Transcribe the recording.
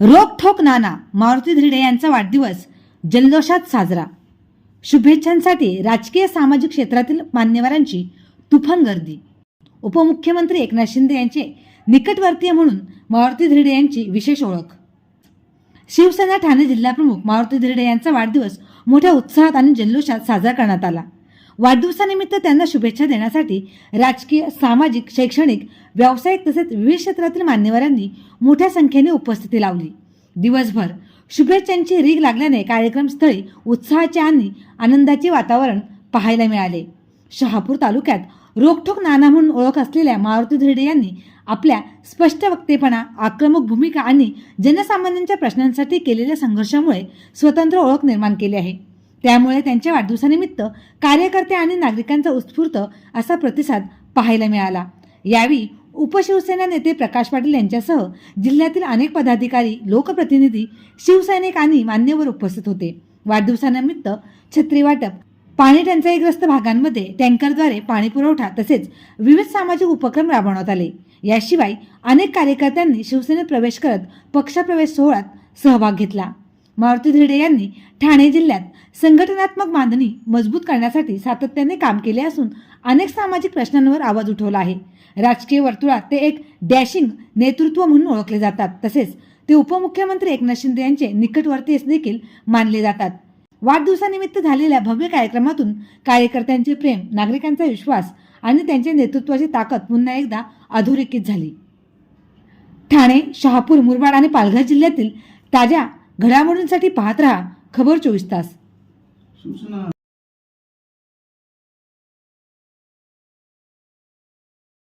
रोकठोक नाना मारुती धिरडे यांचा वाढदिवस जल्लोषात साजरा। शुभेच्छांसाठी राजकीय सामाजिक क्षेत्रातील मान्यवरांची तुफान गर्दी। उपमुख्यमंत्री एकनाथ शिंदे यांचे निकटवर्तीय म्हणून मारुती धिरडे यांची विशेष ओळख। शिवसेना ठाणे जिल्हाप्रमुख मारुती धिरडे यांचा वाढदिवस मोठ्या उत्साहात आणि जल्लोषात साजरा करण्यात आला। वाढदिवसानिमित्त त्यांना शुभेच्छा देण्यासाठी राजकीय, सामाजिक, शैक्षणिक, व्यावसायिक तसेच विविध क्षेत्रातील मान्यवरांनी मोठ्या संख्येने उपस्थिती लावली। दिवसभर शुभेच्छांची रीग लागल्याने कार्यक्रमस्थळी उत्साहाचे आणि आनंदाचे वातावरण पाहायला मिळाले। शहापूर तालुक्यात रोकठोक नाना म्हणून ओळख असलेल्या मारुती धिरडे यांनी आपल्या स्पष्ट वक्तेपणा, आक्रमक भूमिका आणि जनसामान्यांच्या प्रश्नांसाठी केलेल्या संघर्षामुळे स्वतंत्र ओळख निर्माण केली आहे। त्यामुळे त्यांच्या वाढदिवसानिमित्त कार्यकर्ते आणि नागरिकांचा उत्स्फूर्त असा प्रतिसाद पाहायला मिळाला। यावेळी उपशिवसेना नेते प्रकाश पाटील यांच्यासह जिल्ह्यातील अनेक पदाधिकारी, लोकप्रतिनिधी, शिवसैनिक आणि मान्यवर उपस्थित होते। वाढदिवसानिमित्त छत्री वाटप, पाणी टंचाईग्रस्त भागांमध्ये टँकरद्वारे पाणी पुरवठा तसेच विविध सामाजिक उपक्रम राबवण्यात आले। याशिवाय अनेक कार्यकर्त्यांनी शिवसेनेत प्रवेश करत पक्षप्रवेश सोहळ्यात सहभाग घेतला। मारुती धिरडे यांनी ठाणे जिल्ह्यात संघटनात्मक बांधणी मजबूत करण्यासाठी सातत्याने काम केले असून अनेक सामाजिक प्रश्नांवर आवाज उठवला आहे। राजकीय वर्तुळात ते एक डॅशिंग नेतृत्व म्हणून ओळखले जातात, तसेच ते उपमुख्यमंत्री एकनाथ शिंदे यांचे निकटवर्तीय देखील मानले जातात। वाढदिवसानिमित्त झालेल्या भव्य कार्यक्रमातून कार्यकर्त्यांचे प्रेम, नागरिकांचा विश्वास आणि त्यांच्या नेतृत्वाची ताकद पुन्हा एकदा अधोरेखित झाली। ठाणे, शहापूर, मुरबाड आणि पालघर जिल्ह्यातील ताज्या घडामोडींसाठी पाहत रहा खबर 24 तास।